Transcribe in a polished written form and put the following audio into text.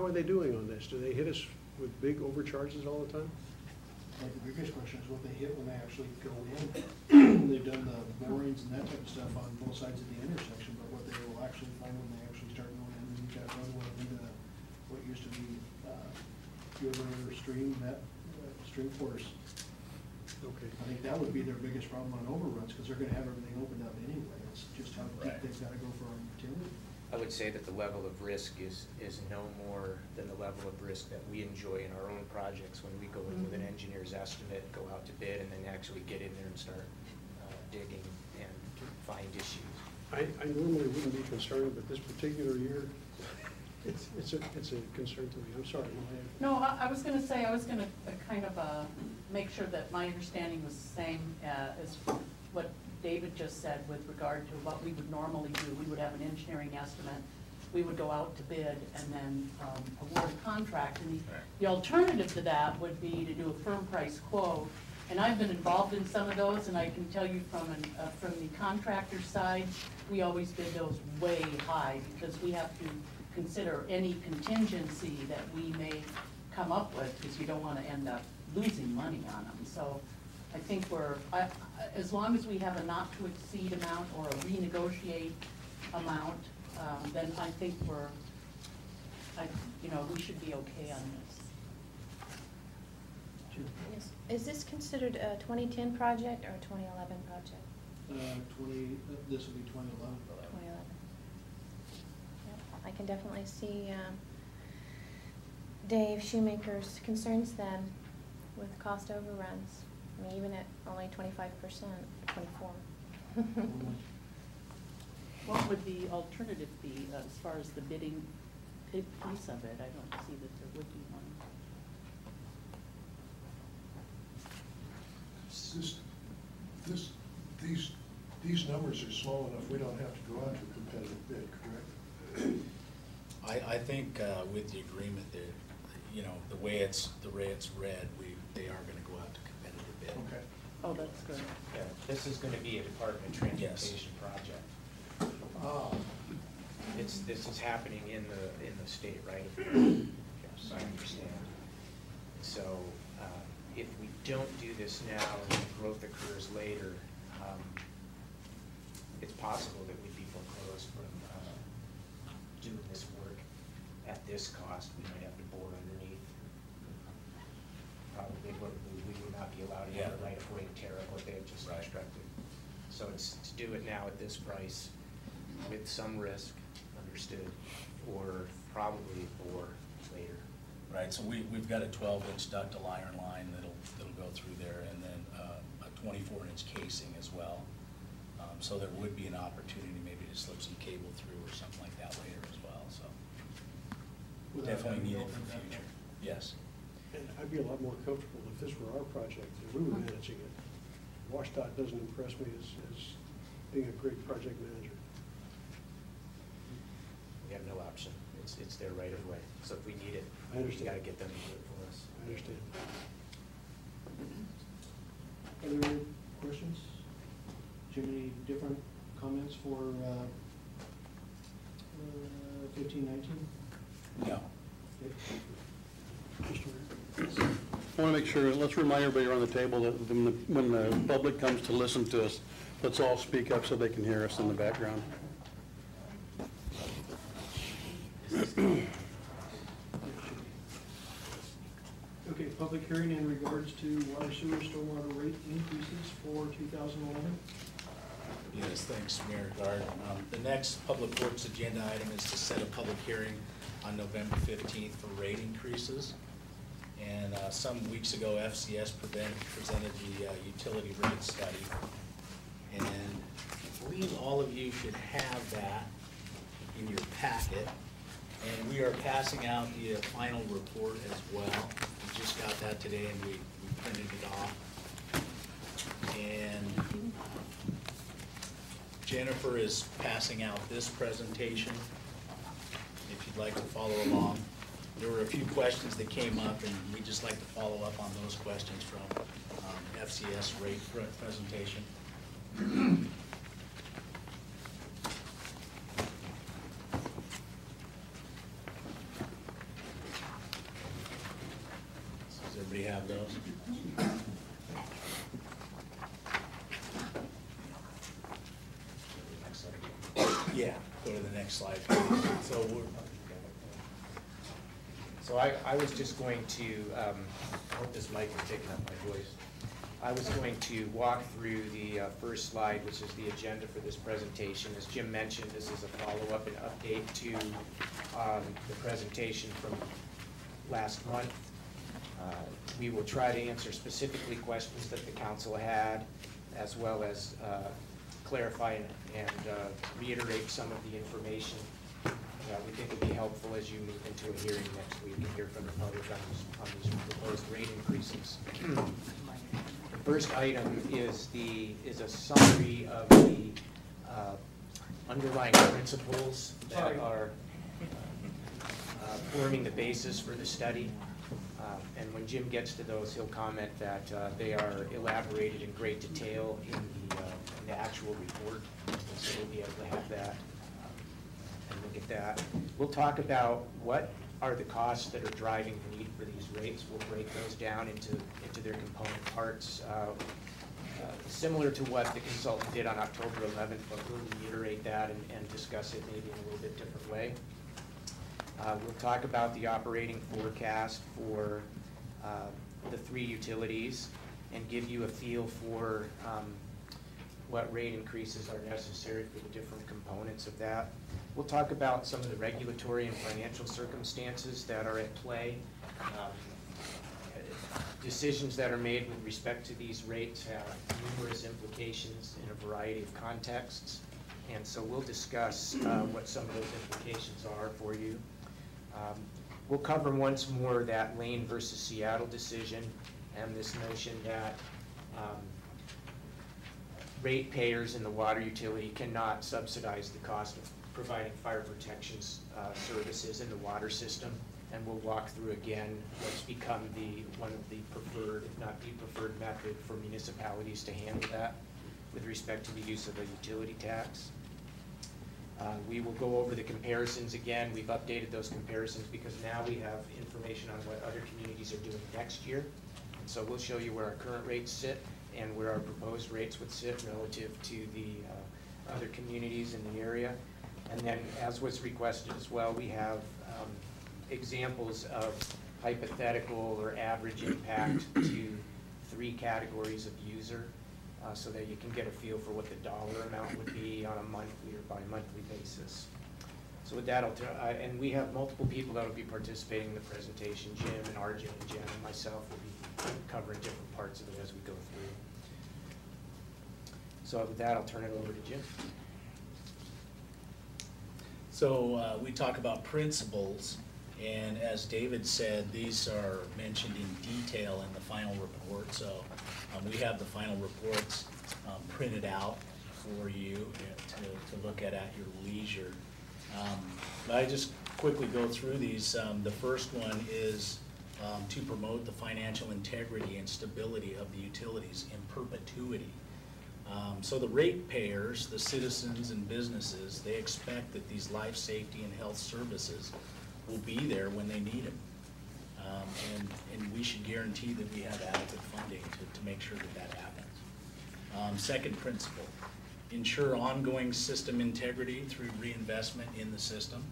are they doing on this? Do they hit us with big overcharges all the time? Like the biggest question is what they hit when they actually go in. They've done the borings and that type of stuff on both sides of the intersection, but what they will actually find when they actually start going in, and you've got runway into what used to be river stream, that stream course. Okay. I think that would be their biggest problem on overruns, because they're gonna have everything opened up anyway. It's just how deep Right. they've gotta go for our utility. I would say that the level of risk is no more than the level of risk that we enjoy in our own projects when we go in with an engineer's estimate, go out to bid, and then actually get in there and start digging and find issues. I normally wouldn't be concerned, but this particular year, it's a concern to me. I'm sorry, Maya. No, I was gonna say, I was gonna kind of make sure that my understanding was the same as what David just said with regard to what we would normally do. We would have an engineering estimate, we would go out to bid and then award a contract. And the alternative to that would be to do a firm price quote. And I've been involved in some of those, and I can tell you from the contractor side, we always bid those way high because we have to consider any contingency that we may come up with, because you don't want to end up losing money on them. So I think as long as we have a not to exceed amount or a renegotiate amount, then I think we should be okay on this. Yes. Is this considered a 2010 project or a 2011 project? This will be 2011. 2011. Yep. I can definitely see Dave Shoemaker's concerns then with cost overruns. I mean, even at only 25%, 24. What would the alternative be as far as the bidding piece of it? I don't see that there would be one. These numbers are small enough, we don't have to go out to a competitive bid, correct? I think with the agreement that, the way it's read, they are gonna go out to competitive bid. Okay. Oh, that's good. Yeah, this is going to be a Department of Transportation project. Ah, This is happening in the state, right? Yes, I understand. So if we don't do this now and growth occurs later, it's possible that we'd be foreclosed from doing this work at this cost. We might have to bore underneath. Probably we would not be allowed to have a right of way tariff what they had just constructed. So it's to do it now at this price with some risk, understood, or probably bore later. Right, so we've got a 12-inch ductile iron line that'll go through there, and then a 24-inch casing as well. So there would be an opportunity maybe to slip some cable through or something like that later as well. So definitely needed for the future. Yes. And I'd be a lot more comfortable if this were our project and we were managing it. WashDOT doesn't impress me as being a great project manager. We have no option. It's their right of way. So if we need it, I understand. we got to get them to do it for us. I understand. Are there any questions? Jim, any different comments for 15-19? No. I want to make sure, let's remind everybody around the table that when the public comes to listen to us, let's all speak up so they can hear us in the background. Okay, public hearing in regards to water sewer stormwater rate increases for 2011. Yes, thanks, Mayor Guard. The next Public Works agenda item is to set a public hearing on November 15th for rate increases. And some weeks ago, FCS presented the utility rate study. And I believe all of you should have that in your packet. And we are passing out the final report as well. We just got that today and we printed it off. And Jennifer is passing out this presentation if you'd like to follow along. There were a few questions that came up, and we'd just like to follow up on those questions from FCS rate presentation. Everybody have those? Yeah, go to the next slide, please. So I was just going to, I hope this mic is picking up my voice. I was going to walk through the first slide, which is the agenda for this presentation. As Jim mentioned, this is a follow-up and update to the presentation from last month. We will try to answer specifically questions that the council had, as well as clarify and reiterate some of the information that we think would be helpful as you move into a hearing next week and hear from the public on these proposed rate increases. The first item is a summary of the underlying principles that are forming the basis for the study. And when Jim gets to those, he'll comment that they are elaborated in great detail in the actual report. So we'll be able to have that and look at that. We'll talk about what are the costs that are driving the need for these rates. We'll break those down into their component parts. Similar to what the consultant did on October 11th, but we'll reiterate that and discuss it maybe in a little bit different way. We'll talk about the operating forecast for the 3 utilities and give you a feel for what rate increases are necessary for the different components of that. We'll talk about some of the regulatory and financial circumstances that are at play. Decisions that are made with respect to these rates have numerous implications in a variety of contexts. And so we'll discuss what some of those implications are for you. We'll cover once more that Lane versus Seattle decision and this notion that ratepayers in the water utility cannot subsidize the cost of providing fire protection services in the water system. And we'll walk through again what's become one of the preferred, if not the preferred method for municipalities to handle that with respect to the use of a utility tax. We will go over the comparisons again. We've updated those comparisons because now we have information on what other communities are doing next year. And so we'll show you where our current rates sit and where our proposed rates would sit relative to the other communities in the area. And then, as was requested as well, we have examples of hypothetical or average impact to 3 categories of user, so that you can get a feel for what the dollar amount would be on a monthly or bi-monthly basis. So with that, and we have multiple people that will be participating in the presentation. Jim and Arjun and Jen and myself will be covering different parts of it as we go through. So with that, I'll turn it over to Jim. So we talk about principles, and as David said, these are mentioned in detail in the final report. So we have the final reports printed out for you to look at your leisure. But I just quickly go through these. The first one is to promote the financial integrity and stability of the utilities in perpetuity. So the ratepayers, the citizens and businesses, they expect that these life safety and health services will be there when they need them. And we should guarantee that we have adequate funding to make sure that that happens. Second principle, ensure ongoing system integrity through reinvestment in the system.